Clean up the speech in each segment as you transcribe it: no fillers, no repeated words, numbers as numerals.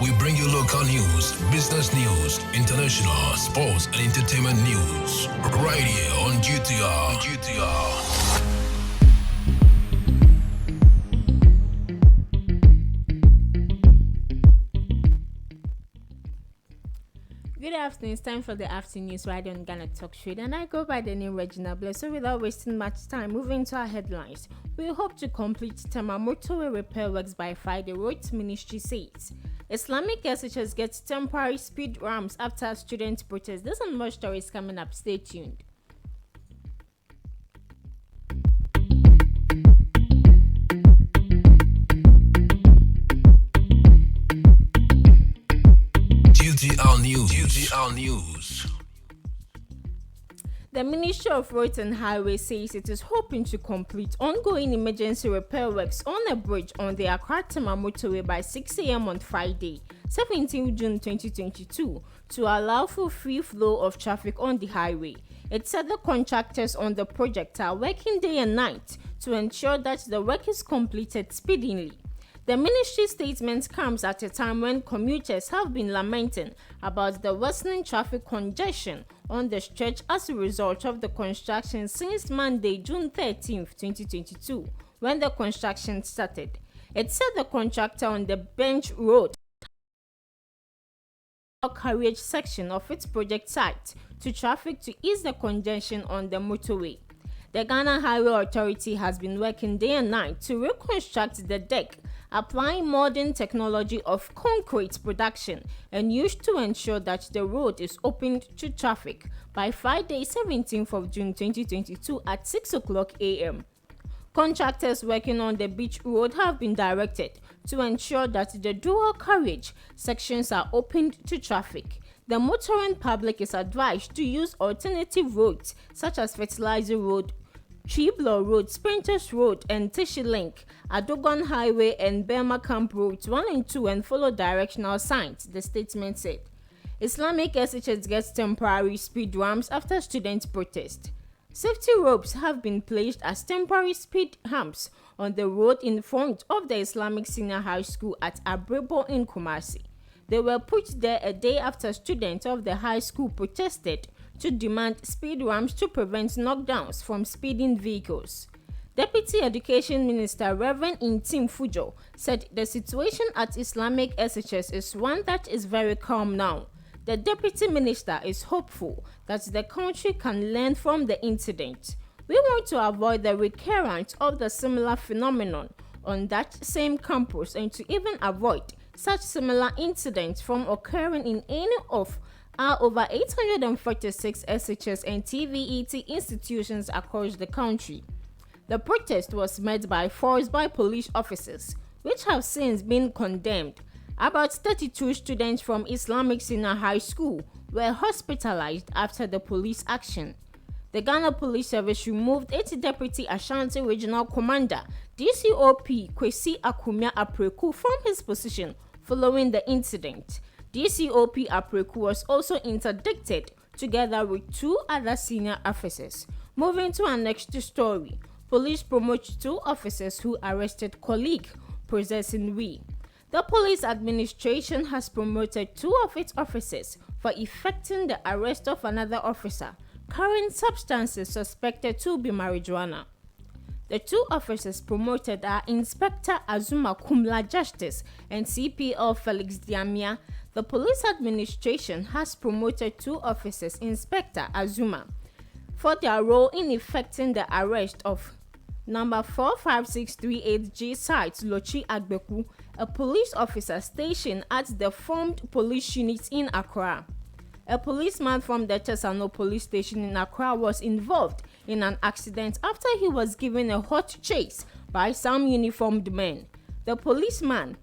We bring you local news, business news, international, sports, and entertainment news. Right here on GTR. Good afternoon. It's time for the afternoon news right on Ghana Talk Show, and I go by the name Regina Bless. So without wasting much time, moving to our headlines. We hope to complete Tema Motorway repair works by Friday, Roads Ministry says. Islamic SHS gets temporary speed ramps after student protest. This and more stories coming up. Stay tuned. GTR News. The Ministry of Roads and Highways says it is hoping to complete ongoing emergency repair works on a bridge on the Tema Motorway by 6 a.m. on Friday, 17 June 2022, to allow for free flow of traffic on the highway. It said the contractors on the project are working day and night to ensure that the work is completed speedily. The ministry statement comes at a time when commuters have been lamenting about the worsening traffic congestion on the stretch as a result of the construction since Monday, June 13, 2022, when the construction started. It said the contractor on the Bench Road carriage section of its project site to traffic to ease the congestion on the motorway. The Ghana Highway Authority has been working day and night to reconstruct the deck, applying modern technology of concrete production and used to ensure that the road is opened to traffic by Friday, 17th of June 2022 at 6 o'clock a.m. Contractors working on the beach road have been directed to ensure that the dual carriage sections are opened to traffic. The motoring public is advised to use alternative roads such as Fertilizer Road, Chiblo Road, Sprinters Road, and Tishi Link, Adogon Highway, and Burma Camp Roads 1 and 2 and follow directional signs, the statement said. Islamic SHS gets temporary speed ramps after student protest. Safety ropes have been placed as temporary speed humps on the road in front of the Islamic Senior High School at Abrebo in Kumasi. They were put there a day after students of the high school protested to demand speed ramps to prevent knockdowns from speeding vehicles. Deputy Education Minister Reverend Intim Fujo said the situation at Islamic SHS is one that is very calm now. The Deputy Minister is hopeful that the country can learn from the incident. We want to avoid the recurrence of the similar phenomenon on that same campus and to even avoid such similar incidents from occurring in any of our over 846 SHS and TVET institutions across the country. The protest was met by force by police officers, which have since been condemned. About 32 students from Islamic Senior High School were hospitalized after the police action. The Ghana Police Service removed its Deputy Ashanti Regional Commander, DCOP Kwesi Akumia Apreku, from his position following the incident. DCOP Apreku was also interdicted together with 2 other senior officers. Moving to our next story, police promote 2 officers who arrested colleague possessing weed. The police administration has promoted 2 of its officers for effecting the arrest of another officer carrying substances suspected to be marijuana. The 2 officers promoted are Inspector Azuma Kumla Justice and CPL Felix Diamia. The police administration has promoted 2 officers, Inspector Azuma, for their role in effecting the arrest of number 45638G site Lochi Agbeku, a police officer stationed at the formed police unit in Accra. A policeman from the Chesano police station in Accra was involved in an accident after he was given a hot chase by some uniformed men. The policeman,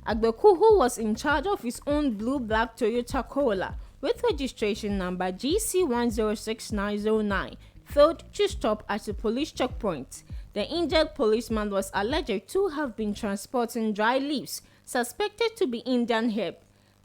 Agbeku, who was in charge of his own blue-black Toyota Corolla with registration number GC106909, failed to stop at a police checkpoint. The injured policeman was alleged to have been transporting dry leaves suspected to be Indian hemp.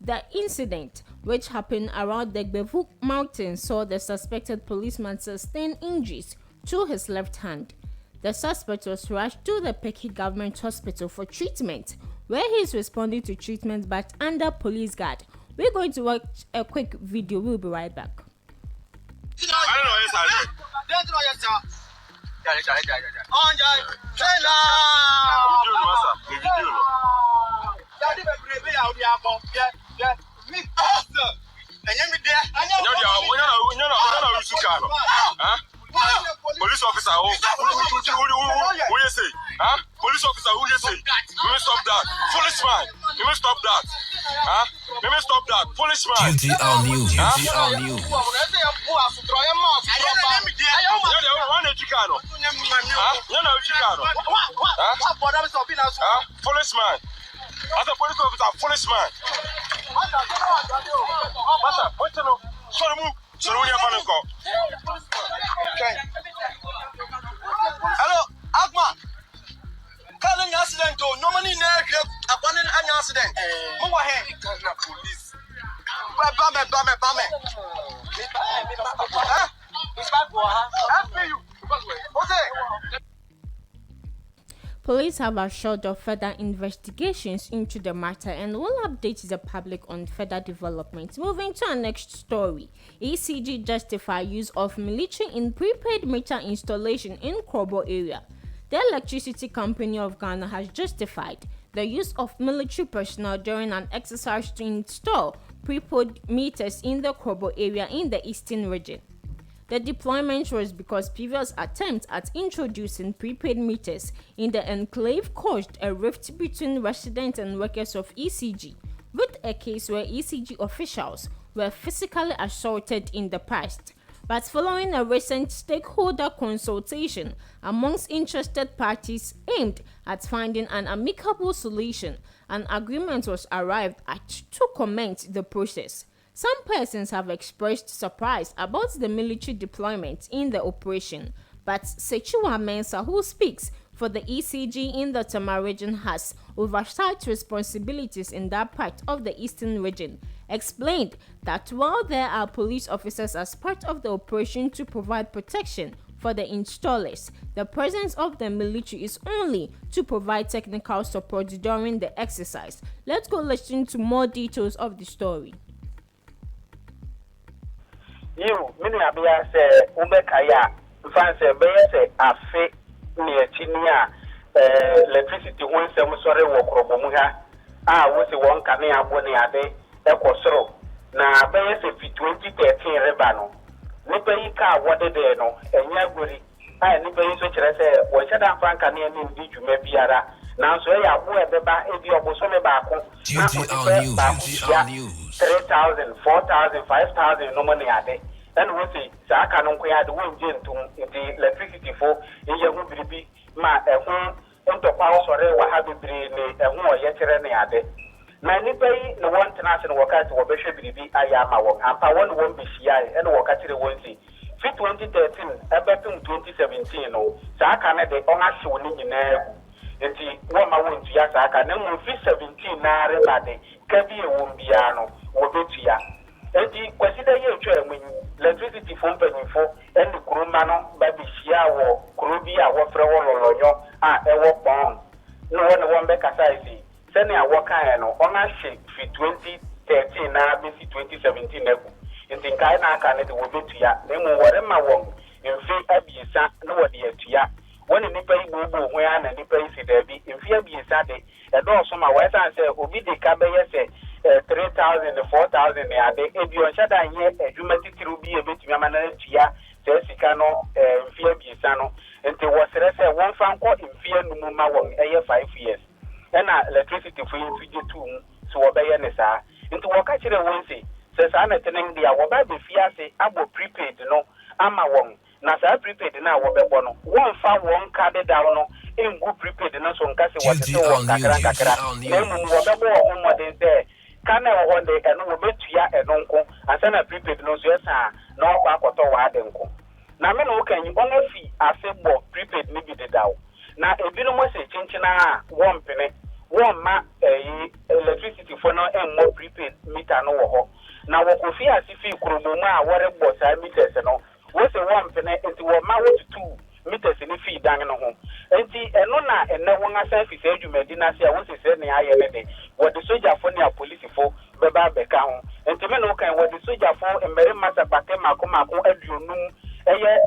The incident, which happened around the Gbevu Mountains, saw the suspected policeman sustain injuries to his left hand. The suspect was rushed to the Peki Government Hospital for treatment, where he is responding to treatment but under police guard. We're going to watch a quick video. We'll be right back. Police officer, who you say? Huh? Police officer, who you say? We will stop that. Foolish man. We will stop that. Huh? We will stop that. Foolish man. GTR News. GTR News. Foolish man. As a police officer, foolish man. What's the no? Sorry, move. So we have a call. Hello, Agma. Calling accident. No money near upon an accident. Move ahead. Police. Bame. It's back for her. You. Police have assured of further investigations into the matter and will update the public on further developments. Moving to our next story. ECG justify use of military in prepaid meter installation in Krobo area. The Electricity Company of Ghana has justified the use of military personnel during an exercise to install prepaid meters in the Krobo area in the Eastern Region. The deployment was because previous attempts at introducing prepaid meters in the enclave caused a rift between residents and workers of ECG, with a case where ECG officials were physically assaulted in the past. But following a recent stakeholder consultation amongst interested parties aimed at finding an amicable solution, an agreement was arrived at to commence the process. Some persons have expressed surprise about the military deployment in the operation, but Sechiwa Mensah, who speaks for the ECG in the Tema region, has oversight responsibilities in that part of the Eastern region, explained that while there are police officers as part of the operation to provide protection for the installers, the presence of the military is only to provide technical support during the exercise. Let's go listen to more details of the story. You, many abia say, Umekaya, fancy say, afe near Chinia, electricity when some sorry walk Robomuha. Was the one coming up when they are there, Equosro. Now, Bayes 2013 Rebano. Nipaika, what they know, and Yaguri, and Nipa which I say, was Shadam Franca near me, did you maybe ara. Now, so I have the back if you are Bosome Bako. GTR News. 3,000, 4,000, 5,000 no money are there. And we say, Saka no quay the wind to the electricity for in your movie, ma a home, into power or have a brain, a more yet ade. Many pay no one international worker to Bishop BB, I am our and power won't be shy and work at the one see. Fit 2013, about 2017, no, Saka the honor showing in air. And the woman won't see Saka, no more 17 naira bade, Kabi won't be ano, or Betia. And the consider you when electricity phone penny for and the Kurumano, Baby Shia or Kurubia or Frewo, a walk bomb. No one back aside. Sending a worker on a ship for 2013, now, 2017. And think I can it will be to ya, then whatever my wrong, in fee Abisa, no idea to ya. When any pay will go where and any pay see there be, in fear be Saturday, and also my wife answer, will be the Cabaya say. 3,000, 4,000 a day. If you are shut down here, you might be a bit of Yamantia, Tessicano, Fear Bisano, and there was one fan call in Fear Numa 5 years. And electricity for you to so obey NSA. Into what actually won't say, says I'm attending the Awabi Fiase, Abo prepaid, no, I'm a one. Nasa prepaid now, Wabono. One found one card down, in good prepaid, and also on Cassie was there. Can I one day and will bet ya and uncle, and send a prepaid no yes, no back or Wadenko. Now, men can you only fee a simple prepaid maybe the dow. Now, if you don't say chinchina, 1 penny, 1 ma electricity for no and more prepaid meter no. Now, what could fear as if you could know what it was I meters and all. What's a 1 penny into 1 mile to 2 meters ni fi dan no ho enti eno na ene won asan fi se adwumadi na se a wo se ne aye ne de wo de soja fo ne a police fo beba beka ho enti me no kan wo de soja fo mbere masa pate mako aduonum eye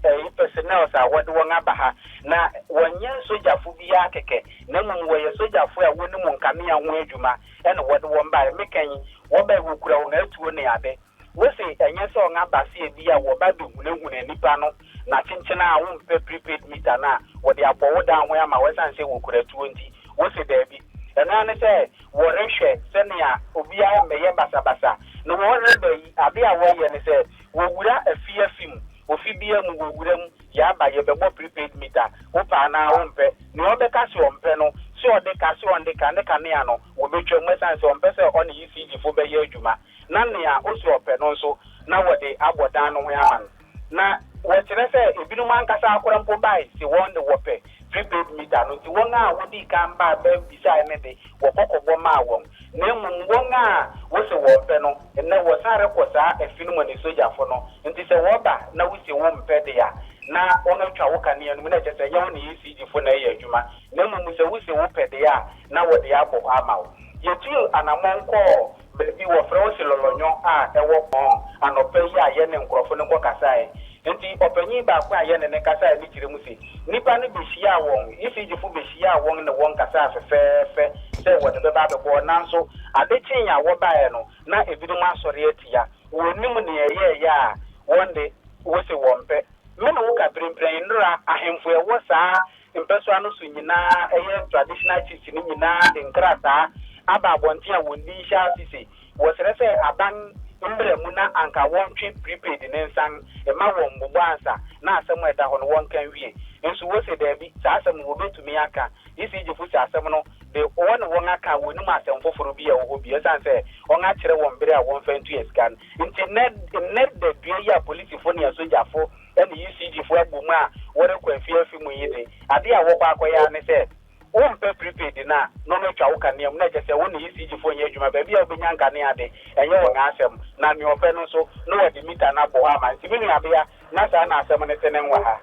50 personnel sa wo de won aba ha na wonye soja fo bia keke na mum wo ye soja fo a woni mu nkame a ho adwuma ene wo de won ba me kan wo ba wo kura wo na atuo ne ade wo se enye so nga base bia wo ba do hunahuna nipa no na chinchina a wo mpe prepaid meter na wo de abowo da ho ya ma wo san se wo kura 20 wo se da bi ena ne se wo rehwe se ne a obi a meye basabasa no wo rebe yi abi a wo ye ne se wo wura afia fim ofi bia mu wo wura mu ya ba ye be bo prepaid meter wo pa na wo mpe ne wo be ka se wo mpe no se o de ka se on de ka ne ka ne ano wo be twa mu san se wo mpe se on yi CG fo be ye adwuma na ne a o se ope no nso na wo de abodan no ho ya man na wo tire se ebinum ankasa akora mpo bai se won de wo pe prepaid meter no ti won a wo di kan ba be bisa ne de wo kokobọ ma won na mu won a wo se wo pe no ne wo sare ko sa efinu mo ni soja fo no nti se wo ba na wo se wo mpe de ya na ono twa wo kan ne no na je se ye won ni CG fo na ye adwuma na mu se wo se wo pe de ya na wo de ya bo ama wo ye tu anamon ko bi wo fra wo se lolonyo a ewo pon anope ya ye ne nkrofo ne ko kasae enti opanyi ba kwa ye ne kasae ni kire mu se nipa ne be hia won ifi jifu be hia won ne won kasa fefefe se wo de be ba be bo nanso ade chinya wo ba ye no na ebidum asori atia wonim ne ye ya wonde wo se wompe me no ka prempren nra ahemfo e wo saa mpeso anu so nyina eye traditional chiefs ni nyina de nkrata aba bontia wondi sha sisi wo sere se aban mbre mu na anka won twe prepaid ne nsan e ma won gbogbo ansa na asem eda ho no won kan wie nso wo se da bi sa asem wo betumi aka isi jifu sa asem no de won aka woni ma asem foforo bi e wo bi esan se won a kire won bere a won fantu escan internet de bia ya police fo ne soja fo ene UCG fo agbum a wo rekwa afi mu yide ade a wo kwa akoya ne se won pe prepaid na no no twa wo kanem na je se won UCG fo nya adwuma ba bia obenya nkane ade enye won asem na mi ope no so no wadi meter na bo ha man tibinu abia na sa na asem ne tenen wa ha.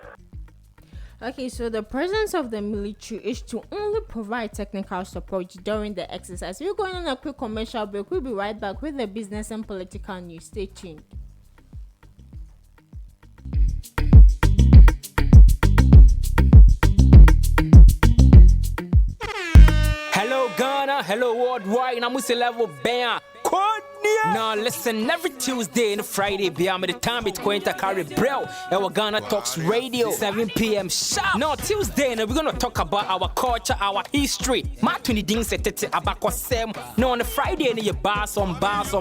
Okay, so the presence of the military is to only provide technical support during the exercise. We're going on a quick commercial break. We'll be right back with the business and political news. Stay tuned. Hello Ghana, hello worldwide, I'm with level band. Now listen, every Tuesday and Friday, beyond the time it's going to carry bro. Our Ghana Talks Radio, 7 p.m. sharp. Now Tuesday, we're gonna talk about our culture, our history. Matuni ding setete abakwa sem. Now on the Friday, you bars on bars.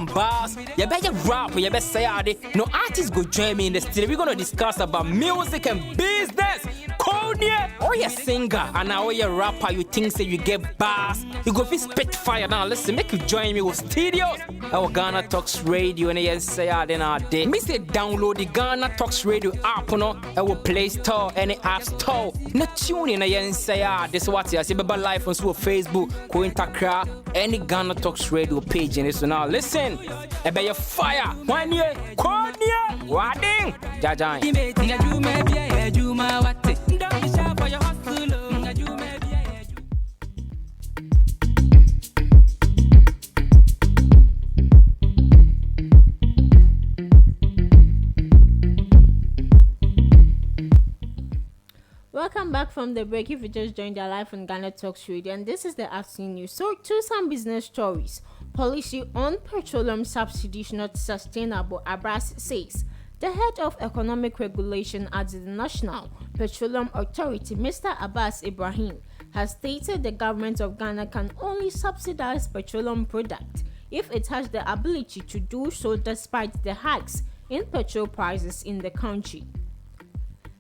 You better rap, you better say it. No artists go join me in the studio. We're gonna discuss about music and business. Konya, or you singer, and now you rapper, you think say you get bars. You go be spit fire. Now listen, make you join me with studios. Our Ghana Talks Radio and yes say then our day. Me say download the Ghana Talks Radio app no our Play Store and the App Store. Na tune in and say this what you see baba live on Facebook, Kpone-Katamanso, any Ghana Talks Radio page and so now listen. Ebe your fire. 1 year, Konya, Wading, Jajan. Welcome back from the break. If you just joined our live on Ghana Talks Radio, and this is the afternoon news. So, to some business stories. Policy on petroleum subsidies not sustainable, Abass says. The head of economic regulation at the National Petroleum Authority, Mr. Abass Ibrahim, has stated the government of Ghana can only subsidize petroleum products if it has the ability to do so despite the hikes in petrol prices in the country.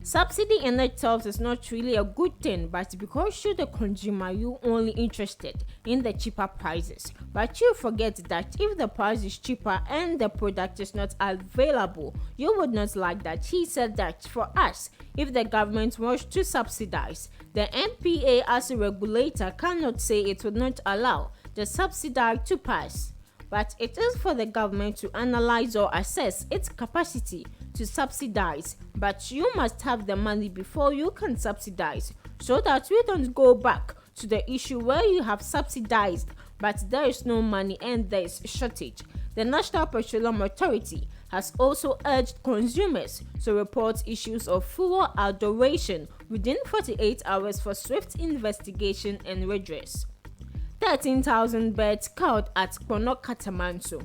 Subsidy in itself is not really a good thing, but because you're the consumer, you only interested in the cheaper prices. But you forget that if the price is cheaper and the product is not available, you would not like that. He said that for us, if the government wants to subsidize, the NPA as a regulator cannot say it would not allow the subsidy to pass. But it is for the government to analyze or assess its capacity to subsidize, but you must have the money before you can subsidize, so that we don't go back to the issue where you have subsidized but there is no money and there is shortage. The National Petroleum Authority has also urged consumers to report issues of fuel adulteration within 48 hours for swift investigation and redress. 13,000 birds culled at Kpone-Katamanso.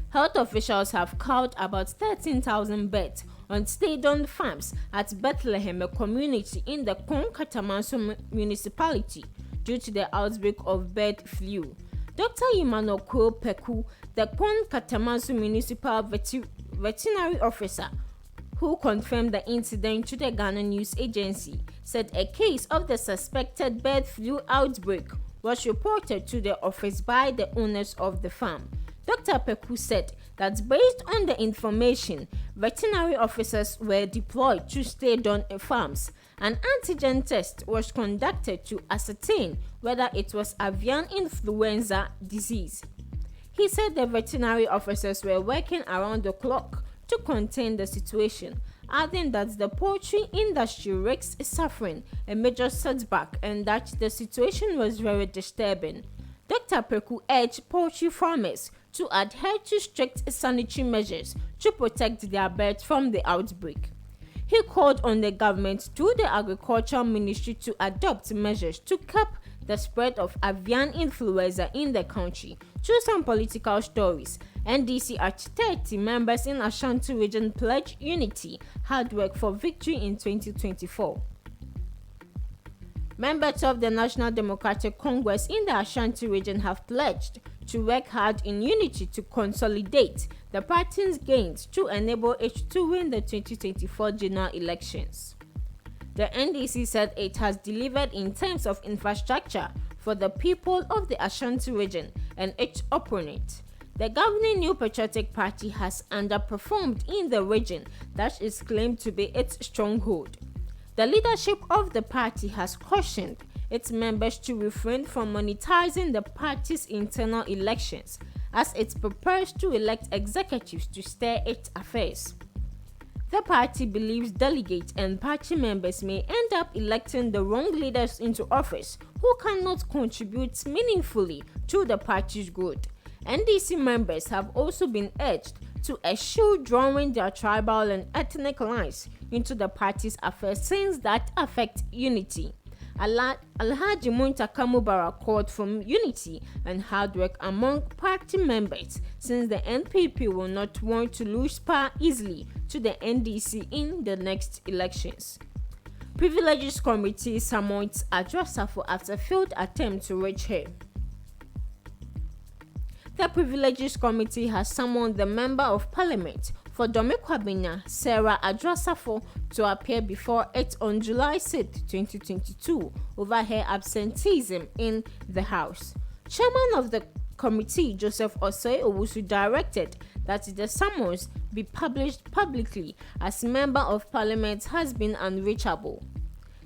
Health officials have culled about 13,000 birds on state-owned farms at Bethlehem, a community in the Kpone-Katamanso municipality, due to the outbreak of bird flu. Dr. Emmanuel Peku, the Kpone-Katamanso municipal veterinary officer, who confirmed the incident to the Ghana News Agency, said a case of the suspected bird flu outbreak was reported to the office by the owners of the farm. Dr. Peku said that based on the information, veterinary officers were deployed to state-owned farms. An antigen test was conducted to ascertain whether it was avian influenza disease. He said the veterinary officers were working around the clock to contain the situation, adding that the poultry industry risks suffering a major setback and that the situation was very disturbing. Dr. Peku urged poultry farmers to adhere to strict sanitary measures to protect their birds from the outbreak. He called on the government through the Agricultural Ministry to adopt measures to curb the spread of avian influenza in the country. Through some political stories, NDC at 30 members in Ashanti Region pledged unity, hard work for victory in 2024. Members of the National Democratic Congress in the Ashanti Region have pledged to work hard in unity to consolidate the party's gains to enable it to win the 2024 general elections. The NDC said it has delivered in terms of infrastructure for the people of the Ashanti Region and its opponent. The governing New Patriotic Party has underperformed in the region that is claimed to be its stronghold. The leadership of the party has cautioned its members to refrain from monetizing the party's internal elections as it prepares to elect executives to steer its affairs. The party believes delegates and party members may end up electing the wrong leaders into office who cannot contribute meaningfully to the party's growth. NDC members have also been urged to eschew drawing their tribal and ethnic lines into the party's affairs since that affect unity. Alhaji Muntaka Mubarak called for unity and hard work among party members since the NPP will not want to lose power easily to the NDC in the next elections. Privileges Committee summons Adwoa Safo after failed attempt to reach her. The Privileges Committee has summoned the Member of Parliament for Kpone-Katamanso, Sarah Adwoa Safo, to appear before it on July 6, 2022, over her absenteeism in the House. Chairman of the committee, Joseph Osei Owusu, directed that the summons be published publicly as Member of Parliament has been unreachable.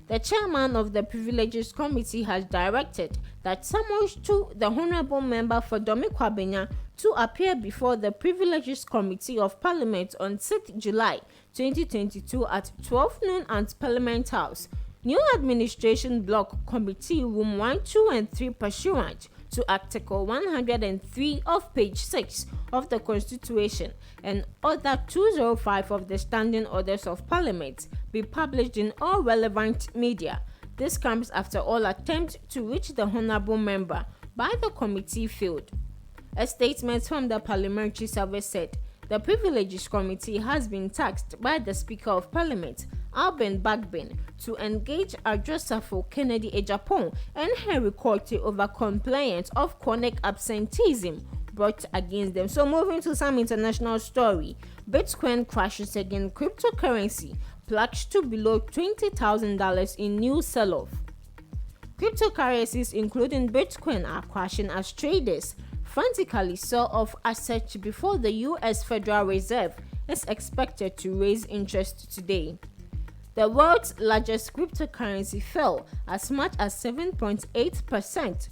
The chairman of the Privileges Committee has directed that summons to the Honourable Member for Kpone-Katamanso to appear before the Privileges Committee of Parliament on 6 July 2022 at 12 noon at Parliament House, New Administration Block Committee Room 1, 2 and 3 pursuant to Article 103 of page 6 of the Constitution and Order 205 of the Standing Orders of Parliament be published in all relevant media. This comes after all attempts to reach the Honourable Member by the committee failed. A statement from the Parliamentary Service said, the Privileges Committee has been tasked by the Speaker of Parliament, Alban Bagbin, to engage Adwoa Safo Kennedy Ejapon and Henry Cote over complaints of chronic absenteeism brought against them. So moving to some international story, Bitcoin crashes again, cryptocurrency plunges to below $20,000 in new sell-off. Cryptocurrencies including Bitcoin are crashing as traders frantically sell off assets before the US Federal Reserve is expected to raise interest today. The world's largest cryptocurrency fell as much as 7.8%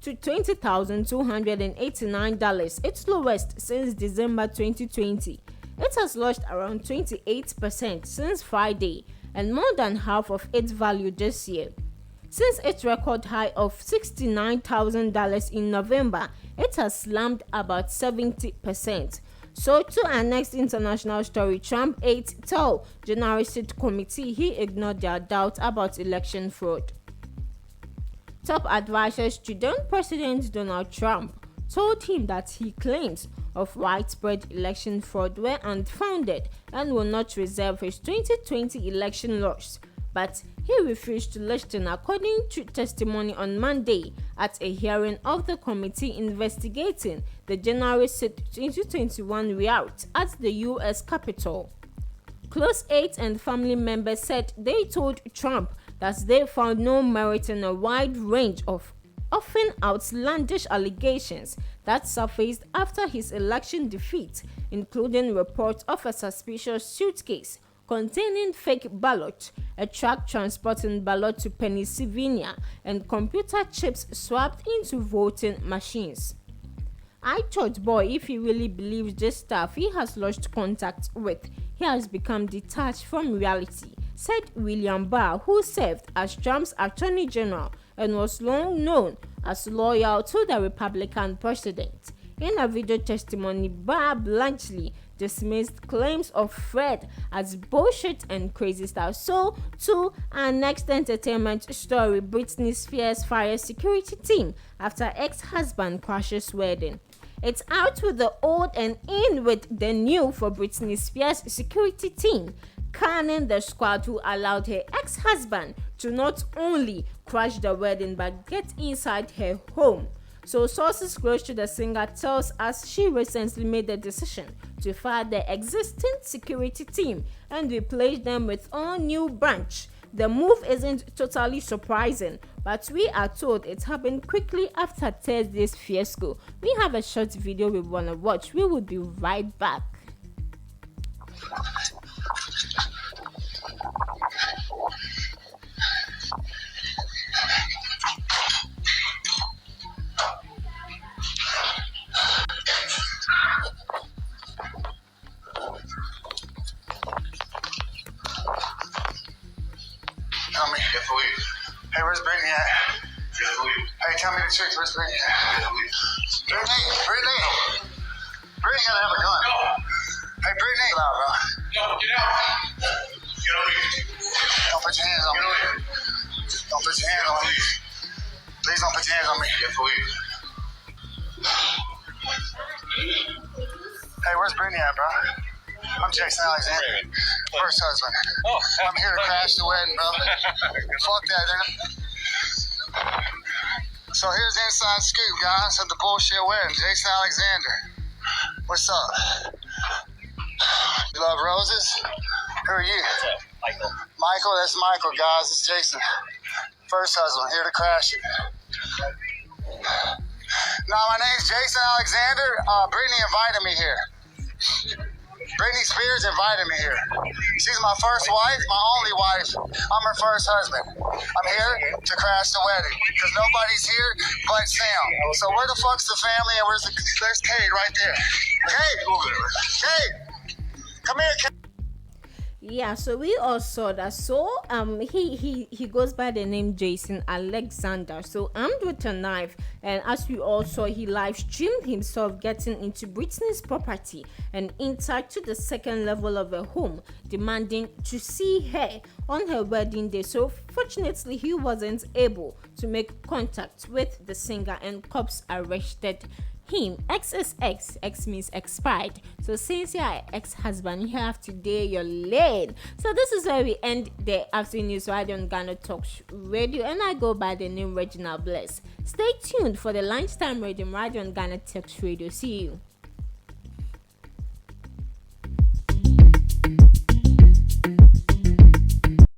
to to $20,289, its lowest since December 2020. It has lost around 28% since Friday and more than half of its value this year. Since its record high of $69,000 in November, it has slumped about 70%. So to our next international story, Trump aides tell January 6th committee he ignored their doubt about election fraud. Top advisors to then President Donald Trump told him that his claims of widespread election fraud were unfounded and will not reserve his 2020 election loss. But he refused to listen, according to testimony on Monday at a hearing of the committee investigating the January 6, 2021 riot at the U.S. Capitol. Close aides and family members said they told Trump that they found no merit in a wide range of often outlandish allegations that surfaced after his election defeat, including reports of a suspicious suitcase containing fake ballots, a truck transporting ballots to Pennsylvania, and computer chips swapped into voting machines. I thought, boy, if he really believes this stuff he has lost contact with, he has become detached from reality, said William Barr, who served as Trump's Attorney General and was long known as loyal to the Republican president. In a video testimony, Barr bluntly dismissed claims of Fred as bullshit and crazy stuff. So, to our next entertainment story, Britney Spears fires security team after ex-husband crashes wedding. It's out with the old and in with the new for Britney Spears' security team, canning the squad who allowed her ex-husband to not only crash the wedding but get inside her home. So sources close to the singer tells us she recently made the decision to fire the existing security team and replace them with all new branch. The move isn't totally surprising, but we are told it happened quickly after Thursday's fiasco. We have a short video we want to watch. We will be right back. Tell me. Hey, where's Britney at? Hey, tell me the truth. Where's Britney at? Britney gotta have a gun. Hey, Britney. Get out, bro. No, get out. Don't put your hands on me. Don't put your hands on me. Please don't put your hands on me. Hey, where's Britney at, bro? I'm Jason Alexander, first husband. I'm here to crash the wedding, bro. Fuck that. So here's the inside scoop, guys, of the bullshit wedding. Jason Alexander. What's up? You love roses? Who are you? Michael. Michael, that's Michael, guys. It's Jason. First husband, here to crash it. Now, my name's Jason Alexander. Britney invited me here. Britney Spears invited me here. She's my first wife, my only wife. I'm her first husband. I'm here to crash the wedding because nobody's here but Sam. So where the fuck's the family and there's Kate right there. Kate, come here, Kate. Yeah, so we all saw that. So he goes by the name Jason Alexander. So armed with a knife, and as we all saw, he live streamed himself getting into Britney's property and entered to the second level of her home, demanding to see her on her wedding day. So fortunately, he wasn't able to make contact with the singer, and cops arrested him. XXX, X means expired. So since you're ex-husband, you have to date your lane. So this is where we end the afternoon news right on Ghana Talks Radio, and I go by the name Regina Bless. Stay tuned for the lunchtime radio right on Ghana Talks Radio. See you.